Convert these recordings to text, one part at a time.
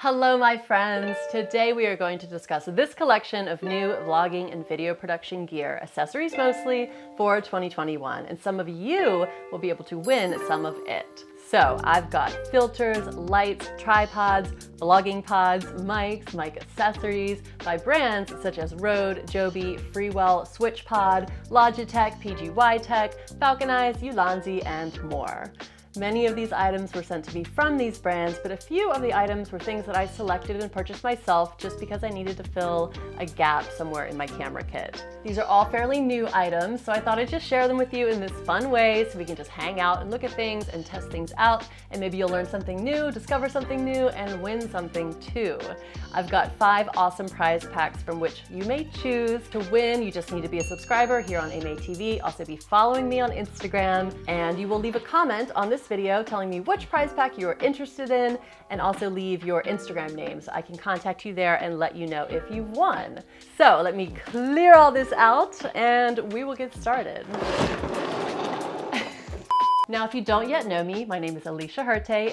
Hello my friends! Today we are going to discuss this collection of new vlogging and video production gear, accessories mostly, for 2021, and some of you will be able to win some of it. So I've got filters, lights, tripods, vlogging pods, mics, mic accessories by brands such as Røde, Joby, Freewell, Switchpod, Logitech, PGYTech, Falcon, Ulanzi, and more. Many of these items were sent to me from these brands, but a few of the items were things that I selected and purchased myself just because I needed to fill a gap somewhere in my camera kit. These are all fairly new items, so I thought I'd just share them with you in this fun way so we can just hang out and look at things and test things out, and maybe you'll learn something new, discover something new, and win something too. I've got 5 awesome prize packs from which you may choose. To win, you just need to be a subscriber here on AMaeTV, also be following me on Instagram, and you will leave a comment on this video telling me which prize pack you are interested in, and also leave your Instagram name so I can contact you there and let you know if you've won. So let me clear all this out and we will get started. Now, if you don't yet know me, my name is Alicia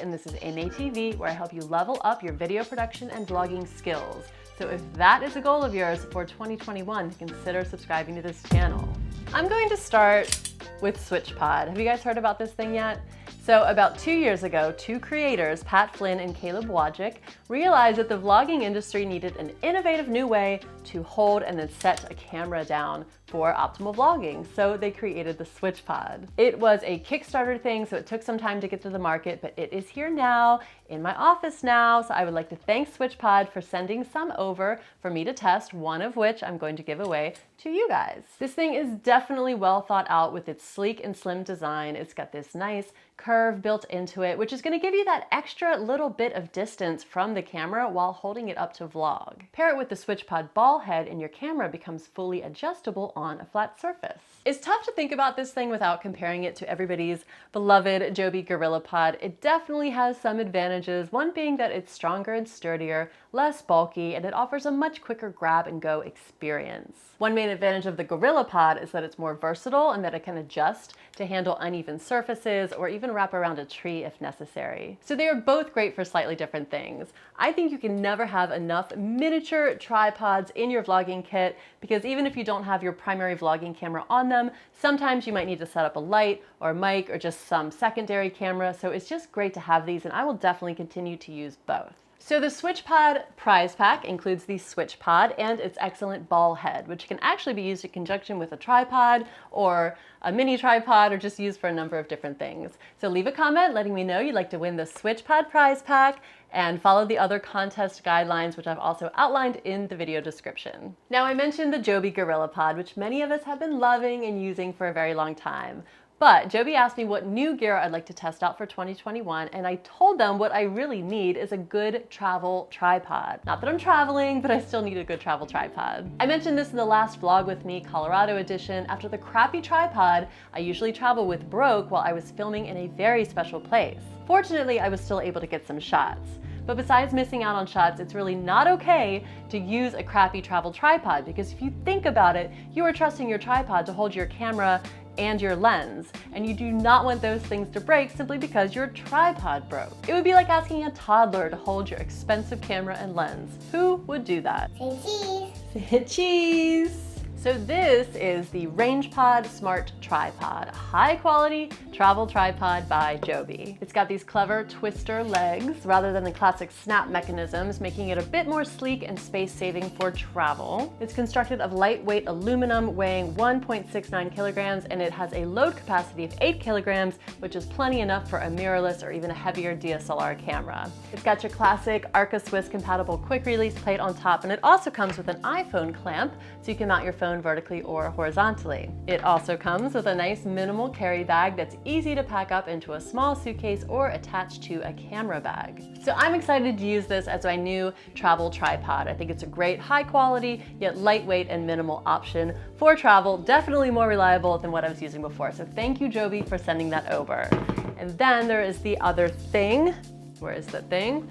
and this is AMaeTV, where I help you level up your video production and vlogging skills. So if that is a goal of yours for 2021, consider subscribing to this channel. I'm going to start with Switchpod. Have you guys heard about this thing yet? So about 2 years ago, 2 creators, Pat Flynn and Caleb Wojcik, realized that the vlogging industry needed an innovative new way to hold and then set a camera down for optimal vlogging. So they created the Switchpod. It was a Kickstarter thing, so it took some time to get to the market, but it is here now, in my office now. So I would like to thank Switchpod for sending some over for me to test, one of which I'm going to give away to you guys. This thing is definitely well thought out with its sleek and slim design. It's got this nice curve built into it, which is going to give you that extra little bit of distance from the camera while holding it up to vlog. Pair it with the Switchpod ball head and your camera becomes fully adjustable on a flat surface. It's tough to think about this thing without comparing it to everybody's beloved Joby GorillaPod. It definitely has some advantages, one being that it's stronger and sturdier, less bulky, and it offers a much quicker grab and go experience. One main advantage of the GorillaPod is that it's more versatile and that it can adjust to handle uneven surfaces or even wrap around a tree if necessary. So they are both great for slightly different things. I think you can never have enough miniature tripods in your vlogging kit because even if you don't have your primary vlogging camera on them, sometimes you might need to set up a light or a mic or just some secondary camera. So it's just great to have these, and I will definitely continue to use both. So the Switchpod prize pack includes the Switchpod and its excellent ball head, which can actually be used in conjunction with a tripod or a mini tripod or just used for a number of different things. So leave a comment letting me know you'd like to win the Switchpod prize pack and follow the other contest guidelines, which I've also outlined in the video description. Now, I mentioned the Joby GorillaPod, which many of us have been loving and using for a very long time. But Joby asked me what new gear I'd like to test out for 2021, and I told them what I really need is a good travel tripod. Not that I'm traveling, but I still need a good travel tripod. I mentioned this in the last vlog with me, Colorado edition. After the crappy tripod I usually travel with broke while I was filming in a very special place. Fortunately, I was still able to get some shots. But besides missing out on shots, it's really not okay to use a crappy travel tripod, because if you think about it, you are trusting your tripod to hold your camera and your lens, and you do not want those things to break simply because your tripod broke. It would be like asking a toddler to hold your expensive camera and lens. Who would do that? Say cheese. Say cheese. So this is the RangePod Smart Tripod, a high quality travel tripod by Joby. It's got these clever twister legs rather than the classic snap mechanisms, making it a bit more sleek and space saving for travel. It's constructed of lightweight aluminum weighing 1.69 kilograms, and it has a load capacity of 8 kilograms, which is plenty enough for a mirrorless or even a heavier DSLR camera. It's got your classic Arca Swiss compatible quick release plate on top, and it also comes with an iPhone clamp so you can mount your phone vertically or horizontally. It also comes with a nice minimal carry bag that's easy to pack up into a small suitcase or attach to a camera bag. So I'm excited to use this as my new travel tripod. I think it's a great high quality yet lightweight and minimal option for travel, definitely more reliable than what I was using before. So thank you, Joby, for sending that over. And then there is the other thing. Where is the thing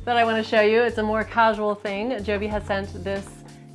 that I want to show you? It's a more casual thing. Joby has sent this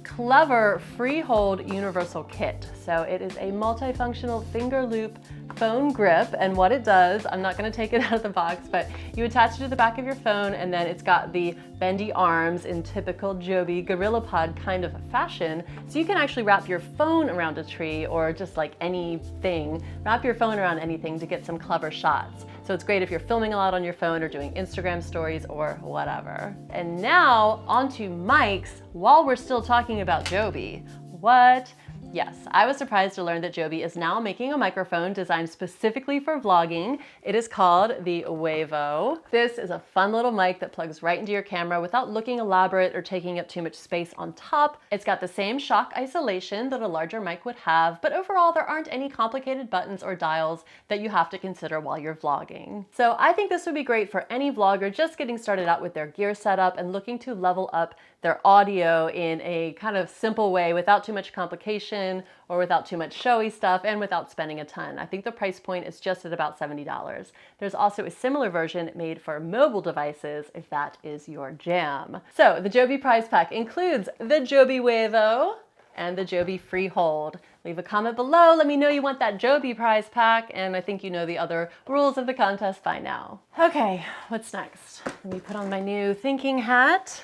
clever Freehold universal kit. So it is a multifunctional finger loop phone grip, and what it does, I'm not going to take it out of the box, but you attach it to the back of your phone, and then it's got the bendy arms in typical Joby Gorilla Pod kind of fashion, so you can actually wrap your phone around a tree or just like anything, wrap your phone around anything to get some clever shots. So it's great if you're filming a lot on your phone or doing Instagram stories or whatever. And now onto mics while we're still talking about Joby. What? Yes, I was surprised to learn that Joby is now making a microphone designed specifically for vlogging. It is called the Wevo. This is a fun little mic that plugs right into your camera without looking elaborate or taking up too much space on top. It's got the same shock isolation that a larger mic would have, but overall there aren't any complicated buttons or dials that you have to consider while you're vlogging. So I think this would be great for any vlogger just getting started out with their gear setup and looking to level up their audio in a kind of simple way without too much complication or without too much showy stuff and without spending a ton. I think the price point is just at about $70. There's also a similar version made for mobile devices if that is your jam. So the Joby prize pack includes the Joby Wevo and the Joby Freehold. Leave a comment below, let me know you want that Joby prize pack, and I think you know the other rules of the contest by now. Okay, what's next? Let me put on my new thinking hat.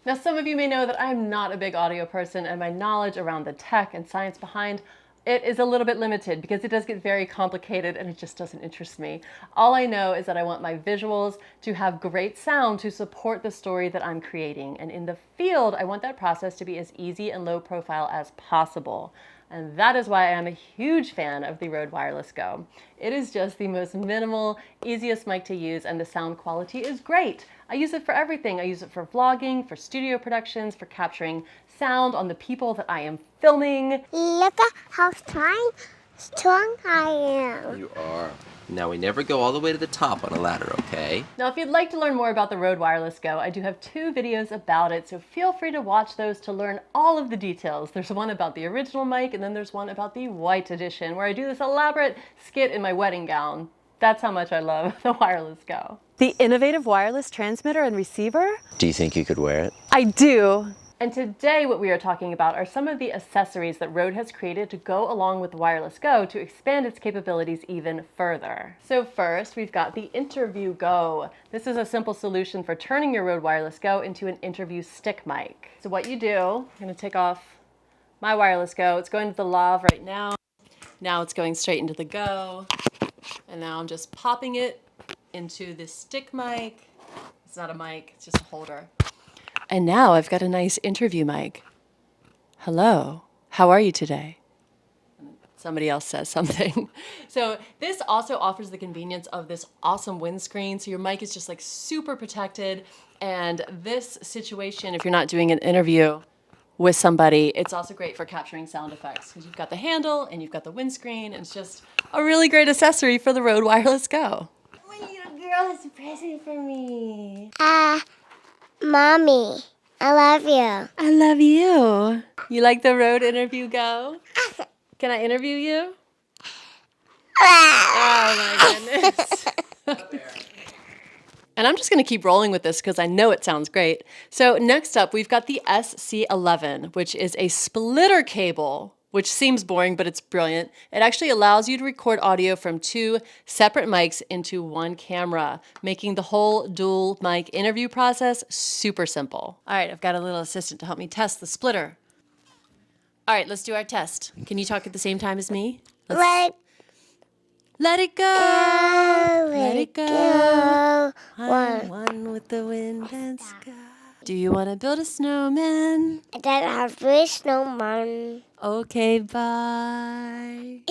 Now, some of you may know that I'm not a big audio person, and my knowledge around the tech and science behind it is a little bit limited because it does get very complicated and it just doesn't interest me. All I know is that I want my visuals to have great sound to support the story that I'm creating. And in the field, I want that process to be as easy and low profile as possible. And that is why I'm a huge fan of the Røde Wireless Go. It is just the most minimal, easiest mic to use, and the sound quality is great. I use it for everything. I use it for vlogging, for studio productions, for capturing sound on the people that I am filming. Look at how strong I am. You are. Now, we never go all the way to the top on a ladder, okay? Now, if you'd like to learn more about the Røde Wireless Go, I do have 2 videos about it, so feel free to watch those to learn all of the details. There's one about the original mic, and then there's one about the white edition, where I do this elaborate skit in my wedding gown. That's how much I love the Wireless Go. The innovative wireless transmitter and receiver? Do you think you could wear it? I do. And today what we are talking about are some of the accessories that Røde has created to go along with the Wireless Go to expand its capabilities even further. So first, we've got the Interview Go. This is a simple solution for turning your Røde Wireless Go into an interview stick mic. So what you do, I'm going to take off my Wireless Go. It's going to the lav right now. Now it's going straight into the Go. And now I'm just popping it into this stick mic. It's not a mic, it's just a holder. And now I've got a nice interview mic. Hello, how are you today? Somebody else says something. So this also offers the convenience of this awesome windscreen. So your mic is just like super protected. And this situation, if you're not doing an interview with somebody, it's also great for capturing sound effects because you've got the handle and you've got the windscreen. And it's just a really great accessory for the Røde Wireless Go. My little girl has a present for me. Mommy, I love you. I love you. You like the Røde Interview Go? Can I interview you? Oh my goodness. And I'm just going to keep rolling with this because I know it sounds great. So next up, we've got the SC11, which is a splitter cable, which seems boring, but it's brilliant. It actually allows you to record audio from 2 separate mics into one camera, making the whole dual mic interview process super simple. All right, I've got a little assistant to help me test the splitter. All right, let's do our test. Can you talk at the same time as me? Let it go. Let it go. I'm one with the wind and sky. Do you want to build a snowman? I don't have a snowman. Okay, bye.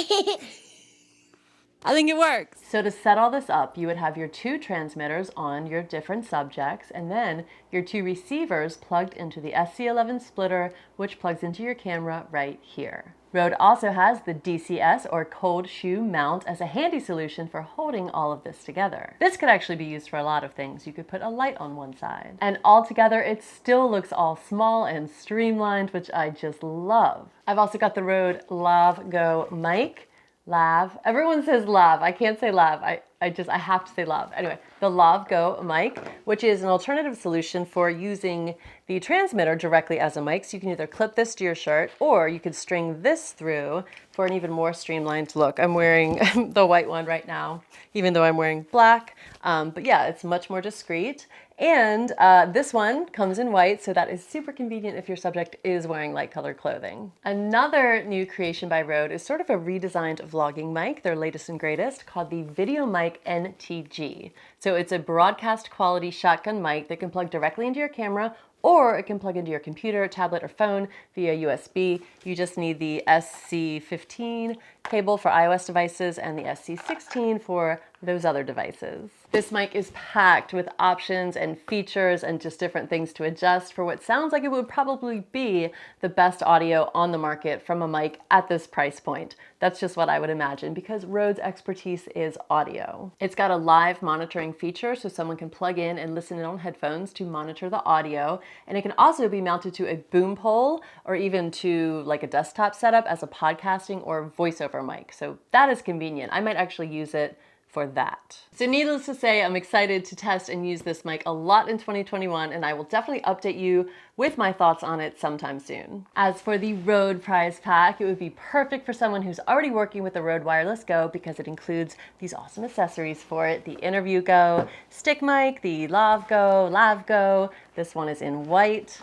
I think it works. So to set all this up, you would have your 2 transmitters on your different subjects, and then your 2 receivers plugged into the SC11 splitter, which plugs into your camera right here. Røde also has the DCS, or cold shoe mount, as a handy solution for holding all of this together. This could actually be used for a lot of things. You could put a light on one side. And all together, it still looks all small and streamlined, which I just love. I've also got the Røde Lav Go mic Lav. Everyone says lav. I can't say lav. I have to say lav. Anyway, the Lav Go mic, which is an alternative solution for using the transmitter directly as a mic. So you can either clip this to your shirt or you could string this through for an even more streamlined look. I'm wearing the white one right now, even though I'm wearing black. But yeah, it's much more discreet. And this one comes in white, so that is super convenient if your subject is wearing light colored clothing. Another new creation by Røde is sort of a redesigned vlogging mic, their latest and greatest, called the Video Mic NTG. So it's a broadcast quality shotgun mic that can plug directly into your camera, or it can plug into your computer, tablet, or phone via USB. You just need the SC15 cable for iOS devices and the SC16 for those other devices. This mic is packed with options and features and just different things to adjust for what sounds like it would probably be the best audio on the market from a mic at this price point. That's just what I would imagine because Røde's expertise is audio. It's got a live monitoring feature so someone can plug in and listen in on headphones to monitor the audio. And it can also be mounted to a boom pole or even to like a desktop setup as a podcasting or voiceover mic. So that is convenient. I might actually use it for that. So needless to say, I'm excited to test and use this mic a lot in 2021, and I will definitely update you with my thoughts on it sometime soon. As for the Røde prize pack, it would be perfect for someone who's already working with the Røde Wireless Go because it includes these awesome accessories for it. The Interview Go stick mic, the Lav Go, this one is in white,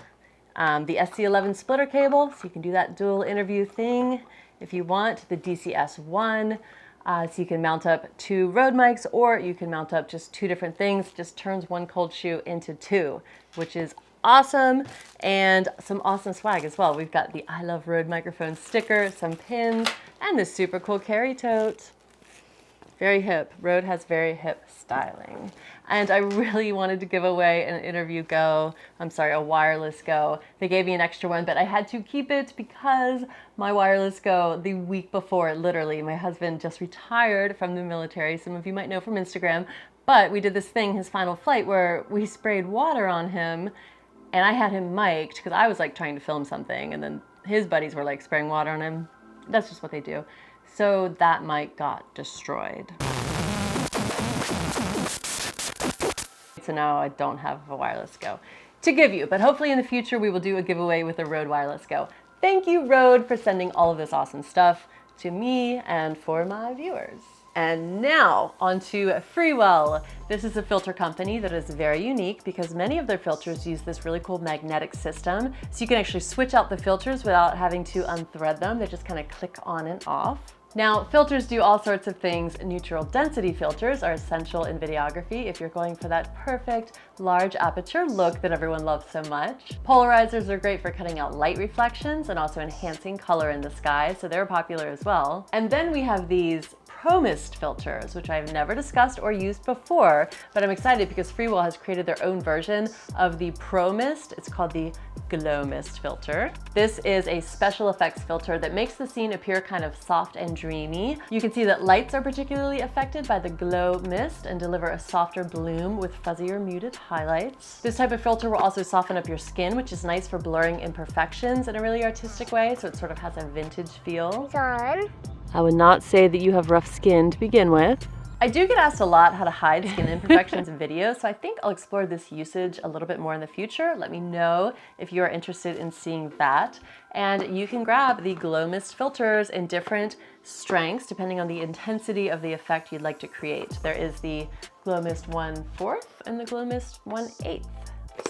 the SC11 splitter cable, so you can do that dual interview thing if you want, the DCS1, so you can mount up 2 Røde mics or you can mount up just 2 different things. Just turns one cold shoe into 2, which is awesome. And some awesome swag as well. We've got the I Love Røde microphone sticker, some pins, and this super cool carry tote. Very hip. Røde has very hip styling. And I really wanted to give away an Interview Go, a Wireless Go. They gave me an extra one, but I had to keep it because my Wireless Go, the week before, literally, my husband just retired from the military. Some of you might know from Instagram, but we did this thing, his final flight, where we sprayed water on him and I had him mic'd because I was like trying to film something and then his buddies were like spraying water on him. That's just what they do. So that mic got destroyed. So now I don't have a Wireless Go to give you, but hopefully in the future we will do a giveaway with a Røde Wireless Go. Thank you, Røde, for sending all of this awesome stuff to me and for my viewers. And now onto Freewell. This is a filter company that is very unique because many of their filters use this really cool magnetic system. So you can actually switch out the filters without having to unthread them. They just kind of click on and off. Now, filters do all sorts of things. Neutral density filters are essential in videography if you're going for that perfect large aperture look that everyone loves so much. Polarizers are great for cutting out light reflections and also enhancing color in the sky, so they're popular as well. And then we have these Pro Mist filters, which I've never discussed or used before, but I'm excited because Freewell has created their own version of the Pro Mist. It's called the Glow Mist filter. This is a special effects filter that makes the scene appear kind of soft and dreamy. You can see that lights are particularly affected by the Glow Mist and deliver a softer bloom with fuzzier muted highlights. This type of filter will also soften up your skin, which is nice for blurring imperfections in a really artistic way, so it sort of has a vintage feel. Son. I would not say that you have rough skin to begin with. I do get asked a lot how to hide skin imperfections in videos, so I think I'll explore this usage a little bit more in the future. Let me know if you are interested in seeing that. And you can grab the Glow Mist filters in different strengths depending on the intensity of the effect you'd like to create. There is the Glow Mist 1/4 and the Glow Mist 1/8.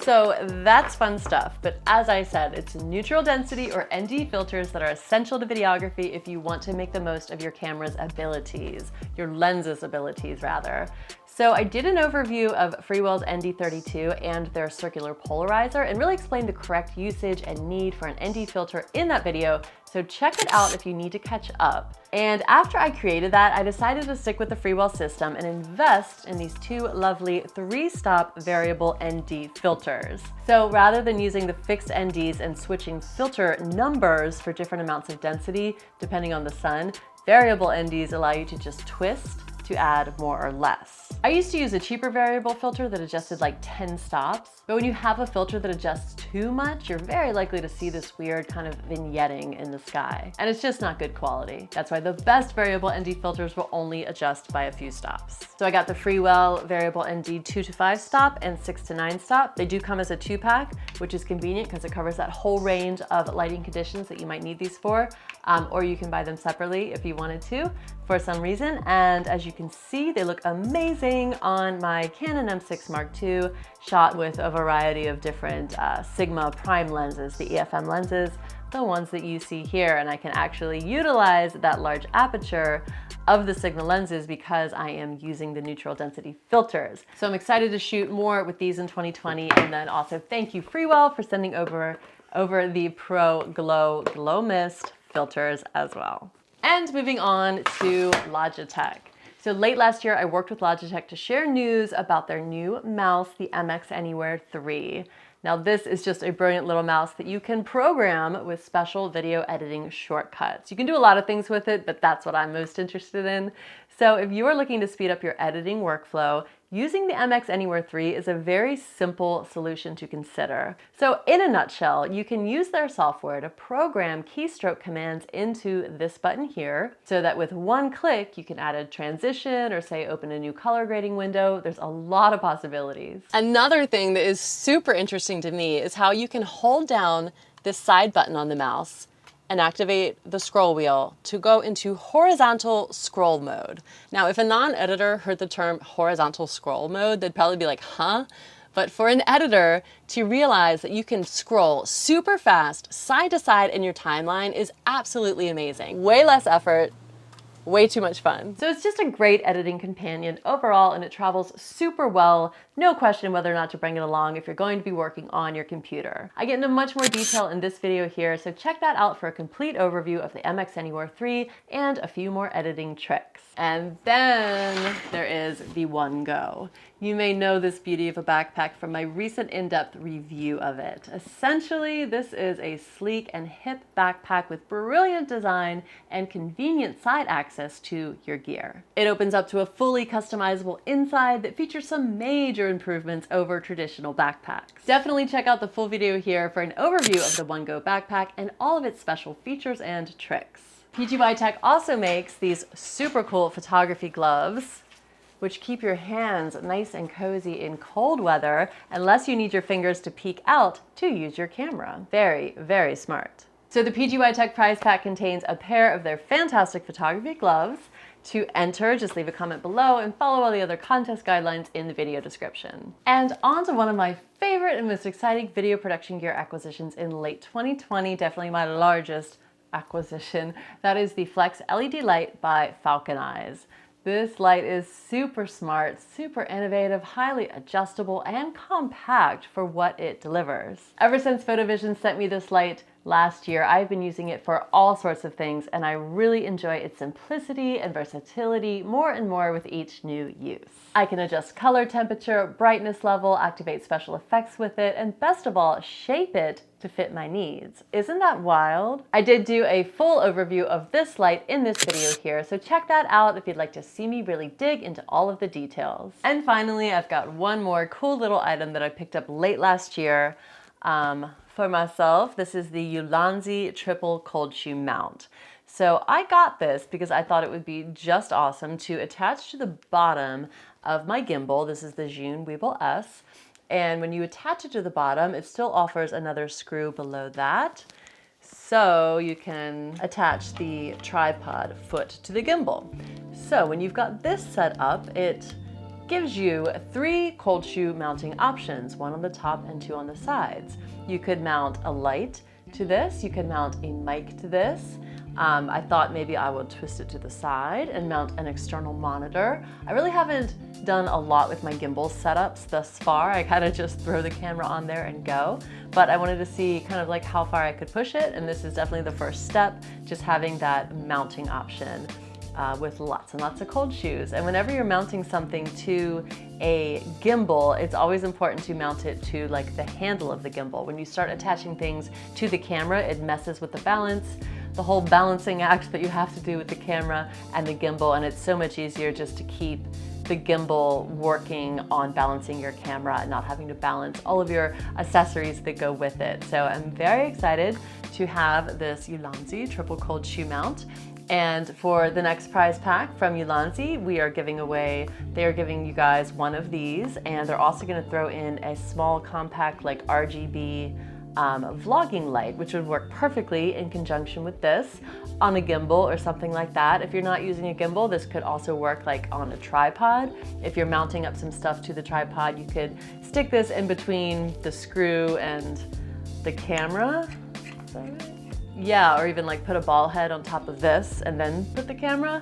So that's fun stuff, but as I said, it's neutral density or ND filters that are essential to videography if you want to make the most of your camera's abilities, your lens's abilities rather. So I did an overview of Freewell's ND32 and their circular polarizer and really explained the correct usage and need for an ND filter in that video, so check it out if you need to catch up. And after I created that, I decided to stick with the Freewell system and invest in these 2 lovely 3-stop variable ND filters. So rather than using the fixed NDs and switching filter numbers for different amounts of density depending on the sun, variable NDs allow you to just twist, to add more or less. I used to use a cheaper variable filter that adjusted like 10 stops, but when you have a filter that adjusts too much, you're very likely to see this weird kind of vignetting in the sky, and it's just not good quality. That's why the best variable ND filters will only adjust by a few stops. So I got the Freewell variable ND 2 to 5 stop and 6 to 9 stop. They do come as a 2-pack, which is convenient because it covers that whole range of lighting conditions that you might need these for, or you can buy them separately if you wanted to for some reason. And as you can see, they look amazing on my Canon M6 Mark II, shot with a variety of different Sigma prime lenses, the EFM lenses, the ones that you see here. And I can actually utilize that large aperture of the Sigma lenses because I am using the neutral density filters. So I'm excited to shoot more with these in 2020. And then also thank you Freewell for sending over the Pro Glow Mist filters as well. And moving on to Logitech. So late last year, I worked with Logitech to share news about their new mouse, the MX Anywhere 3. Now this is just a brilliant little mouse that you can program with special video editing shortcuts. You can do a lot of things with it, but that's what I'm most interested in. So if you are looking to speed up your editing workflow, using the MX Anywhere 3 is a very simple solution to consider. So in a nutshell, you can use their software to program keystroke commands into this button here so that with one click, you can add a transition or say open a new color grading window. There's a lot of possibilities. Another thing that is super interesting to me is how you can hold down this side button on the mouse and activate the scroll wheel to go into horizontal scroll mode. Now, if a non-editor heard the term horizontal scroll mode, they'd probably be like, huh? But for an editor to realize that you can scroll super fast side to side in your timeline is absolutely amazing. Way less effort, way too much fun. So it's just a great editing companion overall, and it travels super well. No question whether or not to bring it along if you're going to be working on your computer. I get into much more detail in this video here, so check that out for a complete overview of the MX Anywhere 3 and a few more editing tricks. And then there is the One Go. You may know this beauty of a backpack from my recent in-depth review of it. Essentially, this is a sleek and hip backpack with brilliant design and convenient side access to your gear. It opens up to a fully customizable inside that features some major improvements over traditional backpacks. Definitely check out the full video here for an overview of the One Go backpack and all of its special features and tricks. PGYTech also makes these super cool photography gloves, which keep your hands nice and cozy in cold weather unless you need your fingers to peek out to use your camera. Very, very smart. So the PGYTech prize pack contains a pair of their fantastic photography gloves. To enter, just leave a comment below and follow all the other contest guidelines in the video description. And on to one of my favorite and most exciting video production gear acquisitions in late 2020, definitely my largest acquisition. That is the Flex LED light by Falcon Eyes. This light is super smart, super innovative, highly adjustable, and compact for what it delivers. Ever since PhotoVision sent me this light last year, I've been using it for all sorts of things, and I really enjoy its simplicity and versatility more and more with each new use. I can adjust color temperature, brightness level, activate special effects with it, and best of all, shape it to fit my needs. Isn't that wild? I did do a full overview of this light in this video here, so check that out if you'd like to see me really dig into all of the details. And finally, I've got one more cool little item that I picked up late last year for myself. This is the Ulanzi triple cold shoe mount. So I got this because I thought it would be just awesome to attach to the bottom of my gimbal. This is the Zhune Weeble S. And when you attach it to the bottom, it still offers another screw below that. So you can attach the tripod foot to the gimbal. So when you've got this set up, it gives you 3 cold shoe mounting options, 1 on the top and 2 on the sides. You could mount a light to this, you could mount a mic to this. I thought maybe I would twist it to the side and mount an external monitor. I really haven't done a lot with my gimbal setups thus far. I kind of just throw the camera on there and go, but I wanted to see kind of like how far I could push it, and this is definitely the first step, just having that mounting option with lots and lots of cold shoes. And whenever you're mounting something to a gimbal, it's always important to mount it to like the handle of the gimbal. When you start attaching things to the camera, it messes with the balance the whole balancing act that you have to do with the camera and the gimbal, and it's so much easier just to keep the gimbal working on balancing your camera and not having to balance all of your accessories that go with it. So I'm very excited to have this Ulanzi triple cold shoe mount. And for the next prize pack from Ulanzi, they are giving you guys one of these, and they're also gonna throw in a small compact like RGB vlogging light, which would work perfectly in conjunction with this on a gimbal or something like that. If you're not using a gimbal, this could also work like on a tripod. If you're mounting up some stuff to the tripod, you could stick this in between the screw and the camera. Is that right? Yeah, or even like put a ball head on top of this and then put the camera.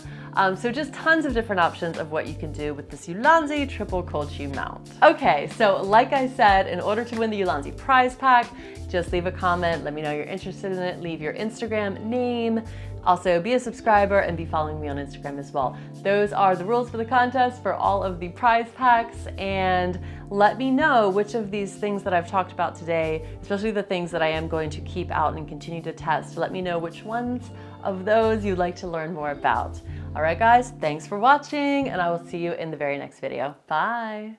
So just tons of different options of what you can do with this Ulanzi triple cold shoe mount. Okay, so like I said, in order to win the Ulanzi prize pack, just leave a comment, let me know you're interested in it, leave your Instagram name, also be a subscriber and be following me on Instagram as well. Those are the rules for the contest for all of the prize packs, and let me know which of these things that I've talked about today, especially the things that I am going to keep out and continue to test, let me know which ones of those you'd like to learn more about. All right guys, thanks for watching, and I will see you in the very next video. Bye.